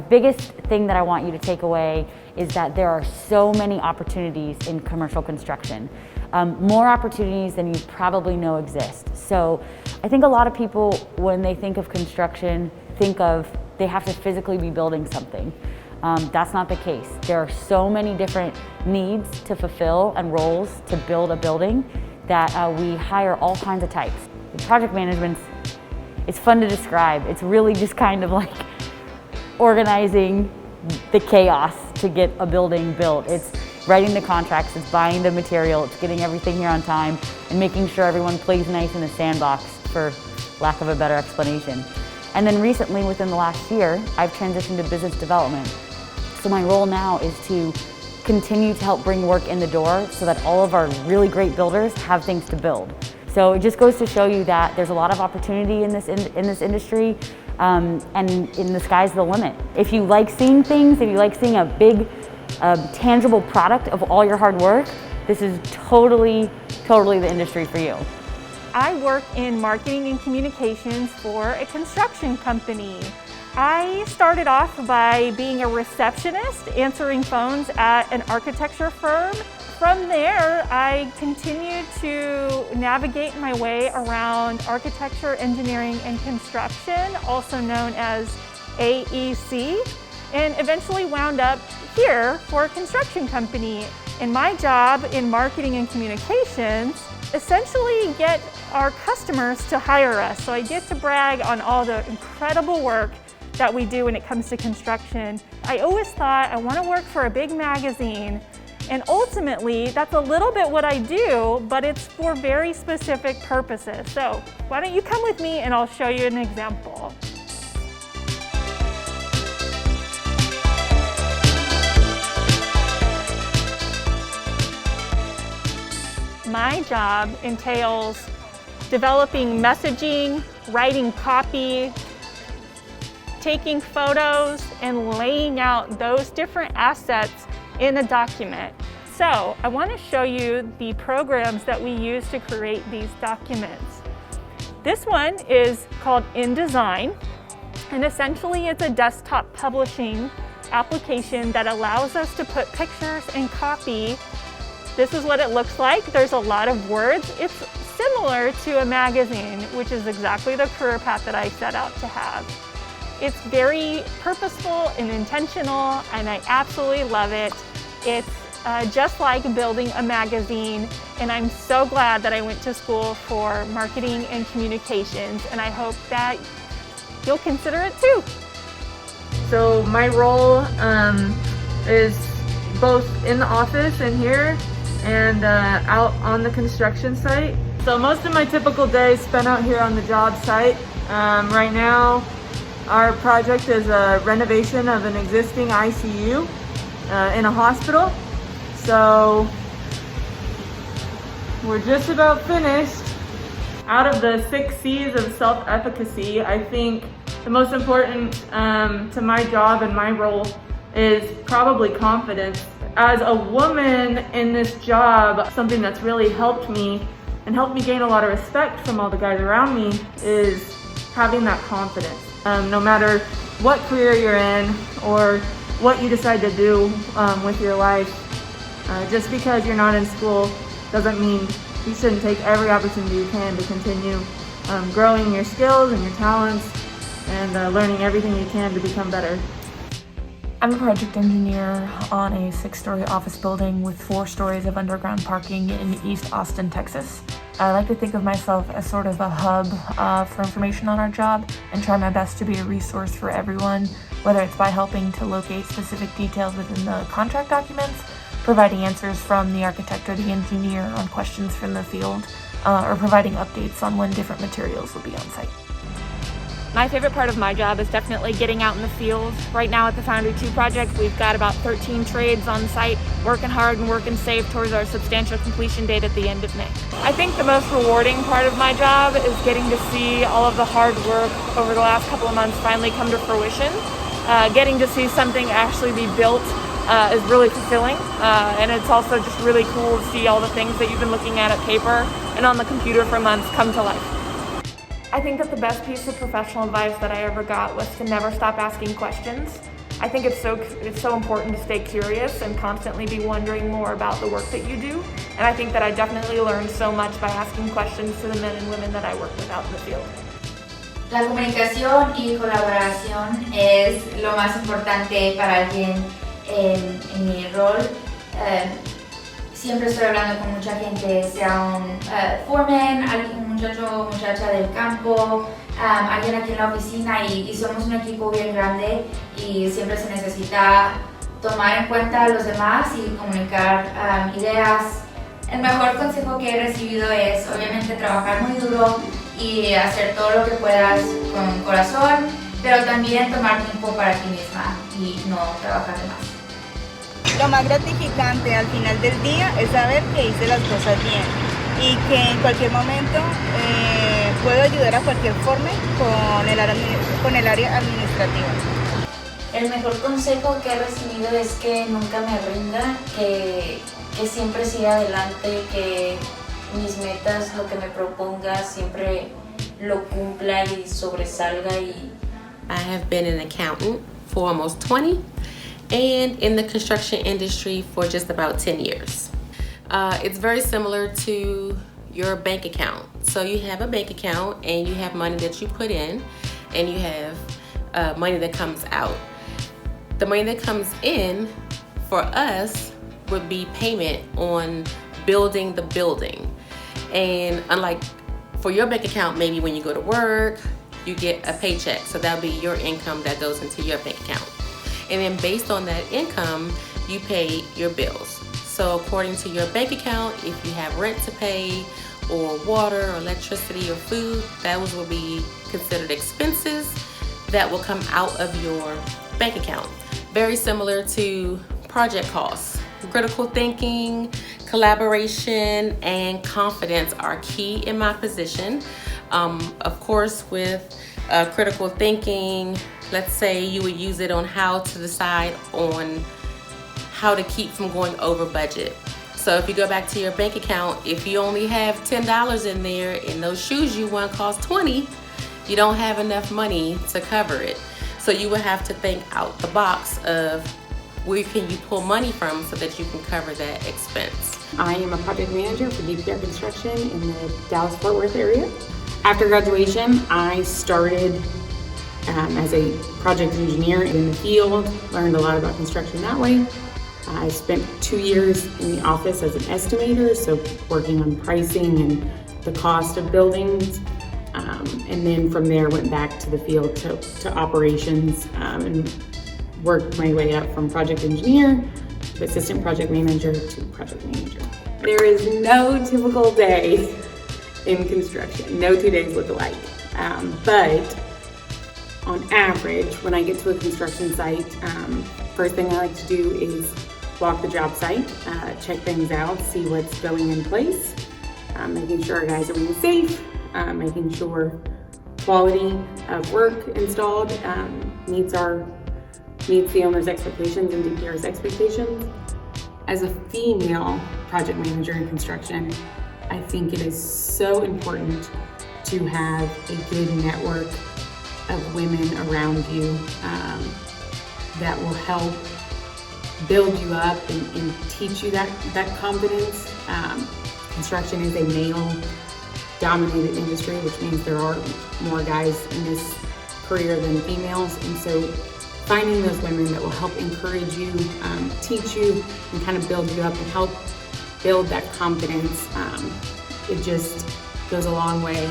biggest thing that I want you to take away is that there are so many opportunities in commercial construction. More opportunities than you probably know exist. So I think a lot of people, when they think of construction, think of they have to physically be building something. That's not the case. There are so many different needs to fulfill and roles to build a building that we hire all kinds of types. The project management, it's fun to describe. It's really just kind of like organizing the chaos to get a building built. It's writing the contracts, it's buying the material, it's getting everything here on time, and making sure everyone plays nice in the sandbox, for lack of a better explanation. And then recently, within the last year, I've transitioned to business development. So my role now is to continue to help bring work in the door so that all of our really great builders have things to build. So it just goes to show you that there's a lot of opportunity in this industry, and the sky's the limit. If you like seeing things, if you like seeing a big, tangible product of all your hard work, this is totally the industry for you. I work in marketing and communications for a construction company. I started off by being a receptionist, answering phones at an architecture firm. From there, I continued to navigate my way around architecture, engineering, and construction, also known as AEC, and eventually wound up here for a construction company. And my job in marketing and communications essentially get our customers to hire us. So I get to brag on all the incredible work that we do when it comes to construction. I always thought I want to work for a big magazine, and ultimately that's a little bit what I do, but it's for very specific purposes. So why don't you come with me and I'll show you an example. My job entails developing messaging, writing copy, taking photos, and laying out those different assets in a document. So I want to show you the programs that we use to create these documents. This one is called InDesign, and essentially it's a desktop publishing application that allows us to put pictures and copy. This is what it looks like. There's a lot of words. It's similar to a magazine, which is exactly the career path that I set out to have. It's very purposeful and intentional, and I absolutely love it. It's just like building a magazine, and I'm so glad that I went to school for marketing and communications, and I hope that you'll consider it too. So my role is both in the office and here, and out on the construction site. So most of my typical day is spent out here on the job site. Right now, our project is a renovation of an existing ICU in a hospital. So we're just about finished. Out of the 6 C's of self-efficacy, I think the most important to my job and my role is probably confidence. As a woman in this job, something that's really helped me and helped me gain a lot of respect from all the guys around me is having that confidence. No matter what career you're in or what you decide to do with your life, just because you're not in school doesn't mean you shouldn't take every opportunity you can to continue growing your skills and your talents and learning everything you can to become better. I'm a project engineer on a 6-story office building with 4 stories of underground parking in East Austin, Texas. I like to think of myself as sort of a hub for information on our job and try my best to be a resource for everyone, whether it's by helping to locate specific details within the contract documents, providing answers from the architect or the engineer on questions from the field, or providing updates on when different materials will be on site. My favorite part of my job is definitely getting out in the field. Right now at the Foundry 2 project, we've got about 13 trades on site, working hard and working safe towards our substantial completion date at the end of May. I think the most rewarding part of my job is getting to see all of the hard work over the last couple of months finally come to fruition. Getting to see something actually be built is really fulfilling, and it's also just really cool to see all the things that you've been looking at paper and on the computer for months come to life. I think that the best piece of professional advice that I ever got was to never stop asking questions. I think it's so important to stay curious and constantly be wondering more about the work that you do. And I think that I definitely learned so much by asking questions to the men and women that I work with out in the field. La comunicación y colaboración es lo más importante para alguien en mi rol. Siempre estoy hablando con mucha gente, sea un foreman, un muchacho o muchacha del campo, alguien aquí en la oficina y somos un equipo bien grande y siempre se necesita tomar en cuenta a los demás y comunicar ideas. El mejor consejo que he recibido es obviamente trabajar muy duro y hacer todo lo que puedas con corazón, pero también tomar tiempo para ti misma y no trabajar de más. Lo más gratificante al final del día es saber que hice las cosas bien y que en cualquier momento puedo ayudar a cualquier forma con el área administrativa. El mejor consejo que he recibido es que nunca me rinda, que siempre siga adelante, que mis metas, lo que me proponga, siempre lo cumpla y sobresalga. I have been an accountant for almost 20 and in the construction industry for just about 10 years. It's very similar to your bank account. So you have a bank account and you have money that you put in and you have money that comes out. The money that comes in for us would be payment on building the building. And unlike for your bank account, maybe when you go to work, you get a paycheck. So that'll be your income that goes into your bank account. And then based on that income, you pay your bills. So according to your bank account, if you have rent to pay or water or electricity or food, those will be considered expenses that will come out of your bank account. Very similar to project costs. Critical thinking, collaboration, and confidence are key in my position. Of course, with critical thinking, let's say you would use it on how to decide on how to keep from going over budget. So if you go back to your bank account, if you only have $10 in there and those shoes you want cost $20, you don't have enough money to cover it. So you would have to think out the box of where can you pull money from so that you can cover that expense. I am a project manager for DPR Construction in the Dallas-Fort Worth area. After graduation, I started as a project engineer in the field, learned a lot about construction that way. I spent 2 years in the office as an estimator, so working on pricing and the cost of buildings. And then from there went back to the field to operations and worked my way up from project engineer to assistant project manager to project manager. There is no typical day in construction. No 2 days look alike. But on average, when I get to a construction site, first thing I like to do is walk the job site, check things out, see what's going in place, making sure our guys are being safe, making sure quality of work installed meets the owner's expectations and DPR's expectations. As a female project manager in construction, I think it is so important to have a good network of women around you that will help build you up and teach you that confidence. Construction is a male-dominated industry, which means there are more guys in this career than females, and so finding those women that will help encourage you, teach you, and kind of build you up and help build that confidence, it just goes a long way.